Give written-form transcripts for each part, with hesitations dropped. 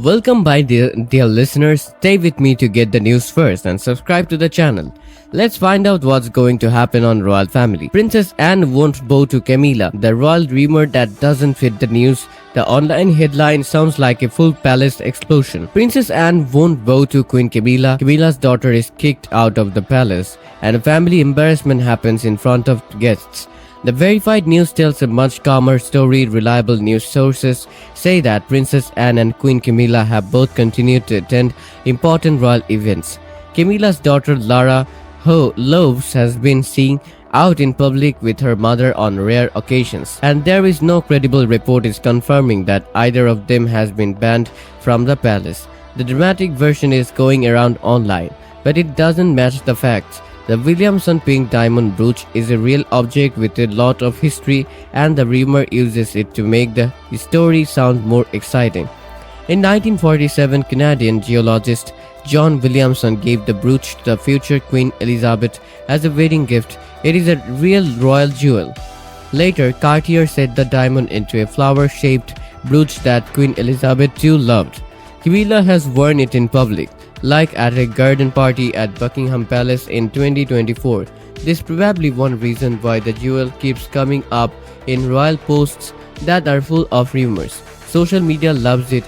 Welcome by dear listeners, stay with me to get the news first and subscribe to the channel. Let's find out what's going to happen on royal family. Princess Anne won't bow to Camilla, the royal rumor that doesn't fit the news. The online headline sounds like a full palace explosion. Princess Anne won't bow to Queen Camilla. Camilla's daughter is kicked out of the palace and a family embarrassment happens in front of guests. The verified news tells a much calmer story. Reliable news sources say that Princess Anne and Queen Camilla have both continued to attend important royal events. Camilla's daughter Lara Lopes has been seen out in public with her mother on rare occasions, and there is no credible report is confirming that either of them has been banned from the palace. The dramatic version is going around online, but it doesn't match the facts. The Williamson pink diamond brooch is a real object with a lot of history, and the rumor uses it to make the story sound more exciting. In 1947, Canadian geologist John Williamson gave the brooch to the future Queen Elizabeth as a wedding gift. It is a real royal jewel. Later, Cartier set the diamond into a flower-shaped brooch that Queen Elizabeth II loved. Camilla has worn it in public, like at a garden party at Buckingham Palace in 2024. This is probably one reason why the jewel keeps coming up in royal posts that are full of rumors. Social media loves it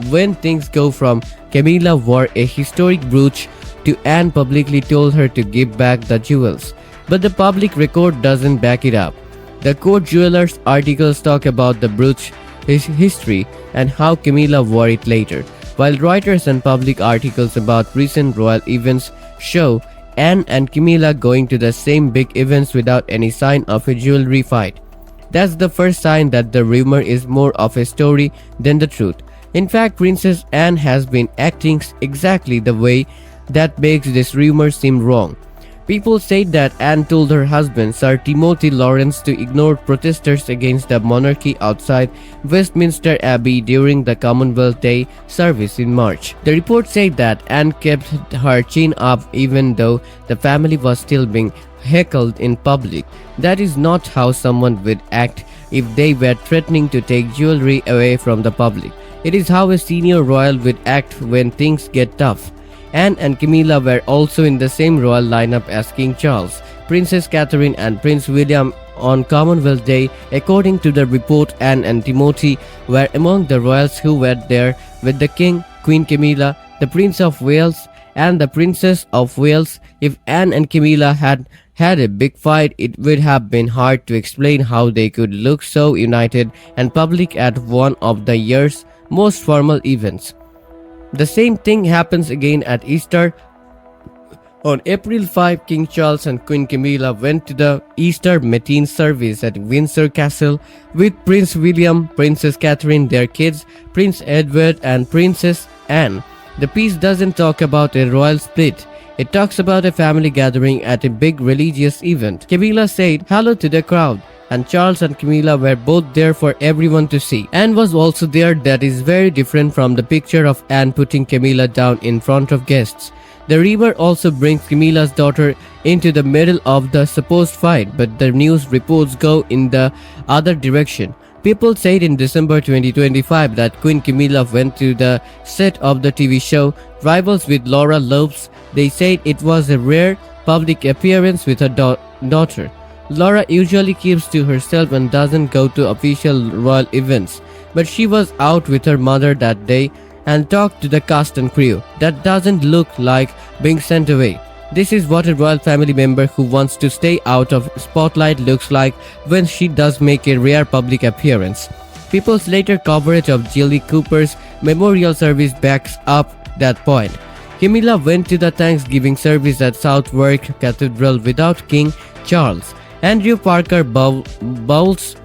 when things go from Camilla wore a historic brooch to Anne publicly told her to give back the jewels. But the public record doesn't back it up. The court jewelers articles talk about the brooch, its history, and how Camilla wore it later, while Reuters and public articles about recent royal events show Anne and Camilla going to the same big events without any sign of a jewelry fight. That's the first sign that the rumor is more of a story than the truth. In fact, Princess Anne has been acting exactly the way that makes this rumor seem wrong. People say that Anne told her husband, Sir Timothy Lawrence, to ignore protesters against the monarchy outside Westminster Abbey during the Commonwealth Day service in March. The report said that Anne kept her chin up even though the family was still being heckled in public. That is not how someone would act if they were threatening to take jewelry away from the public. It is how a senior royal would act when things get tough. Anne and Camilla were also in the same royal lineup as King Charles, Princess Catherine and Prince William on Commonwealth Day. According to the report, Anne and Timothy were among the royals who were there with the King, Queen Camilla, the Prince of Wales and the Princess of Wales. If Anne and Camilla had had a big fight, it would have been hard to explain how they could look so united and public at one of the year's most formal events. The same thing happens again at Easter. On April 5, King Charles and Queen Camilla went to the Easter Matin service at Windsor Castle with Prince William, Princess Catherine, their kids, Prince Edward and Princess Anne. The piece doesn't talk about a royal split. It talks about a family gathering at a big religious event. Camilla said hello to the crowd, and Charles and Camilla were both there for everyone to see. Anne was also there. That is very different from the picture of Anne putting Camilla down in front of guests. The rumor also brings Camilla's daughter into the middle of the supposed fight, but the news reports go in the other direction. People said in December 2025 that Queen Camilla went to the set of the TV show Rivals with Lara Lopes. They said it was a rare public appearance with her daughter. Lara usually keeps to herself and doesn't go to official royal events, but she was out with her mother that day and talked to the cast and crew. That doesn't look like being sent away. This is what a royal family member who wants to stay out of spotlight looks like when she does make a rare public appearance. People's later coverage of Jilly Cooper's memorial service backs up that point. Camilla went to the Thanksgiving service at Southwark Cathedral without King Charles. Andrew Parker Bowles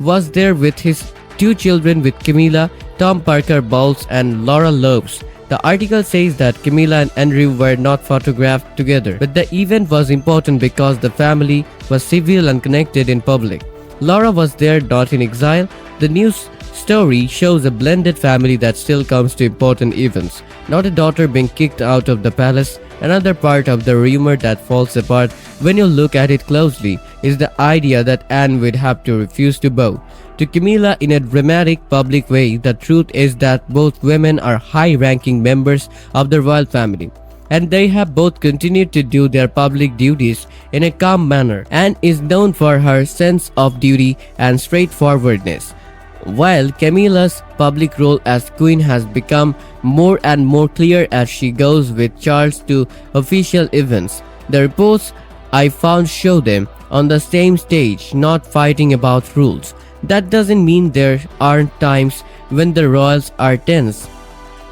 was there with his two children with Camilla, Tom Parker Bowles and Lara Lopes. The article says that Camilla and Andrew were not photographed together, but the event was important because the family was civil and connected in public. Lara was there, not in exile. The news story shows a blended family that still comes to important events, not a daughter being kicked out of the palace. Another part of the rumor that falls apart when you look at it closely is the idea that Anne would have to refuse to bow. to Camilla in a dramatic public way. The truth is that both women are high-ranking members of the royal family, and they have both continued to do their public duties in a calm manner and is known for her sense of duty and straightforwardness. While Camilla's public role as queen has become more and more clear as she goes with Charles to official events, the reports I found show them on the same stage, not fighting about rules. That doesn't mean there aren't times when the royals are tense.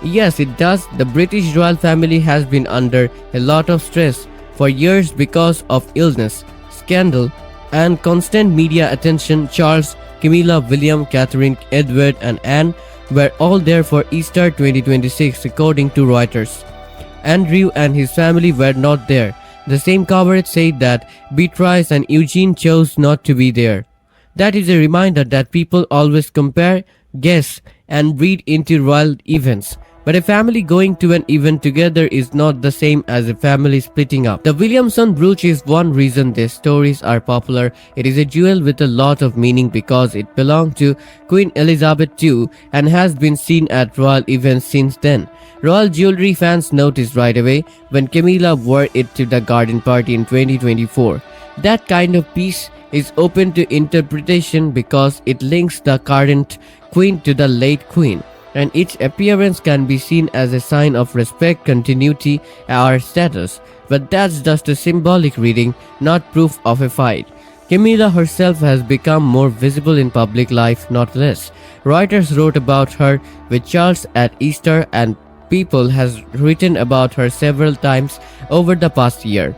Yes, it does. The British royal family has been under a lot of stress for years because of illness, scandal, and constant media attention. Charles, Camilla, William, Catherine, Edward, and Anne were all there for Easter 2026, according to Reuters. Andrew and his family were not there. The same coverage said that Beatrice and Eugene chose not to be there. That is a reminder that people always compare, guess, and read into royal events. But a family going to an event together is not the same as a family splitting up. The Williamson brooch is one reason their stories are popular. It is a jewel with a lot of meaning because it belonged to Queen Elizabeth II and has been seen at royal events since then. Royal jewelry fans noticed right away when Camilla wore it to the garden party in 2024. That kind of piece is open to interpretation because it links the current queen to the late queen, and each appearance can be seen as a sign of respect, continuity, or status. But that's just a symbolic reading, not proof of a fight. Camilla herself has become more visible in public life, not less. Reuters wrote about her with Charles at Easter, and People has written about her several times over the past year,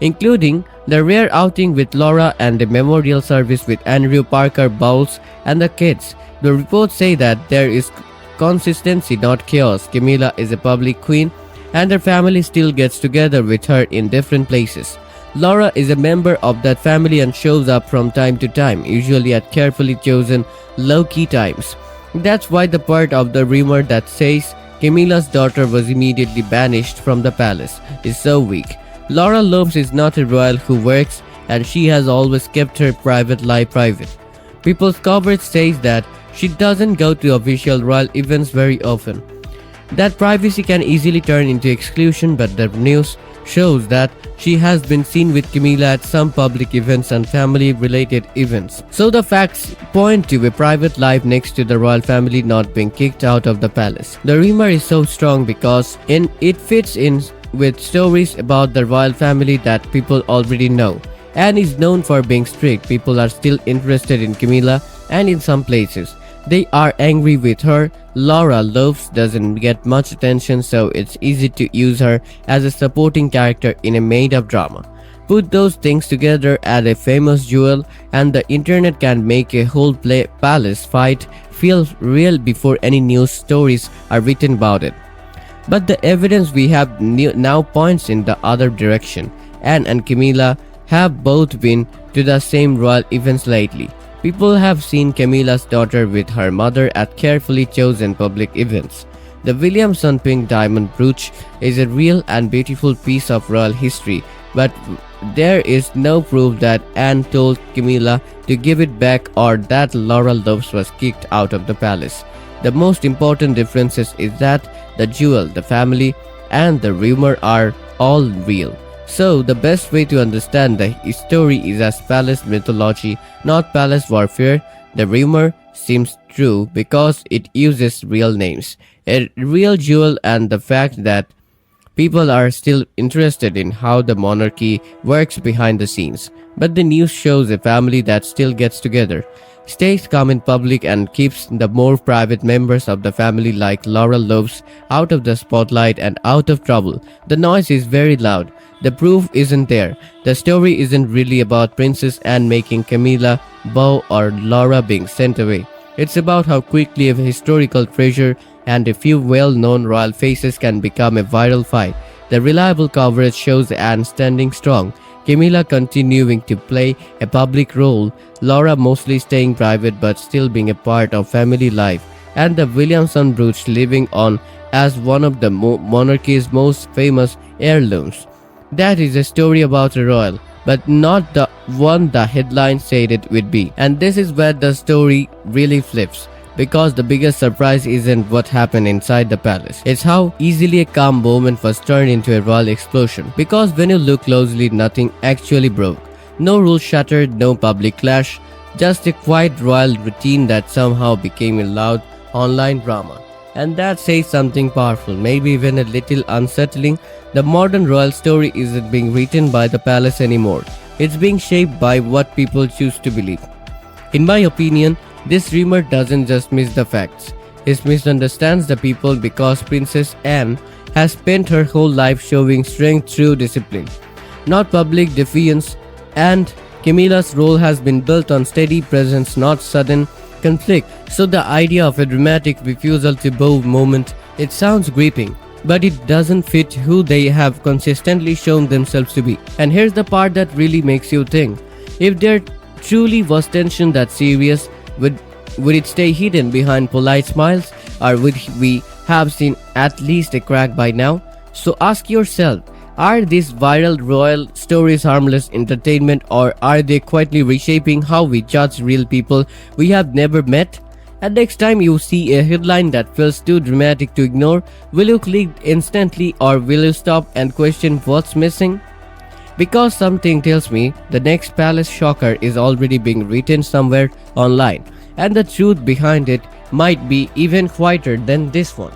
including the rare outing with Laura and the memorial service with Andrew Parker Bowles and the kids. The reports say that there is consistency, not chaos. Camilla is a public queen and her family still gets together with her in different places. Laura is a member of that family and shows up from time to time, usually at carefully chosen low-key times. That's why the part of the rumor that says Camilla's daughter was immediately banished from the palace is so weak. Laura Lopes is not a royal who works, and she has always kept her private life private. People's coverage says that she doesn't go to official royal events very often. That privacy can easily turn into exclusion, but the news shows that she has been seen with Camilla at some public events and family-related events. So the facts point to a private life next to the royal family not being kicked out of the palace. The rumor is so strong because it fits in with stories about the royal family that people already know. Anne is known for being strict. People are still interested in Camilla, and in some places they are angry with her. Laura Lopes doesn't get much attention, so it's easy to use her as a supporting character in a made-up drama. Put those things together, add a famous jewel, and the internet can make a whole palace fight feel real before any news stories are written about it. But the evidence we have now points in the other direction. Anne and Camilla have both been to the same royal events lately. People have seen Camilla's daughter with her mother at carefully chosen public events. The Williamson pink diamond brooch is a real and beautiful piece of royal history, but there is no proof that Anne told Camilla to give it back or that Laura Lopes was kicked out of the palace. The most important differences is that the jewel, the family, and the rumor are all real. So, the best way to understand the story is as palace mythology, not palace warfare. The rumor seems true because it uses real names, a real jewel, and the fact that people are still interested in how the monarchy works behind the scenes. But the news shows a family that still gets together, stays calm in public, and keeps the more private members of the family like Laura Lopes out of the spotlight and out of trouble. The noise is very loud. The proof isn't there. The story isn't really about Princess Anne making Camilla bow or Laura being sent away. It's about how quickly a historical treasure and a few well-known royal faces can become a viral fight. The reliable coverage shows Anne standing strong, Camilla continuing to play a public role, Laura mostly staying private but still being a part of family life, and the Williamson brooch living on as one of the monarchy's most famous heirlooms. That is a story about a royal, but not the one the headline said it would be. And this is where the story really flips. Because the biggest surprise isn't what happened inside the palace. It's how easily a calm moment was turned into a royal explosion. Because when you look closely, nothing actually broke. No rules shattered, no public clash, just a quiet royal routine that somehow became a loud online drama. And that says something powerful, maybe even a little unsettling. The modern royal story isn't being written by the palace anymore. It's being shaped by what people choose to believe. In my opinion, this rumor doesn't just miss the facts. It misunderstands the people because Princess Anne has spent her whole life showing strength through discipline, not public defiance, and Camilla's role has been built on steady presence, not sudden conflict. So the idea of a dramatic refusal to bow moment, it sounds gripping, but it doesn't fit who they have consistently shown themselves to be. And here's the part that really makes you think. If there truly was tension that serious, would it stay hidden behind polite smiles, or would we have seen at least a crack by now? So ask yourself, are these viral royal stories harmless entertainment, or are they quietly reshaping how we judge real people we have never met? And next time you see a headline that feels too dramatic to ignore, will you click instantly, or will you stop and question what's missing? Because something tells me the next palace shocker is already being written somewhere online, and the truth behind it might be even quieter than this one.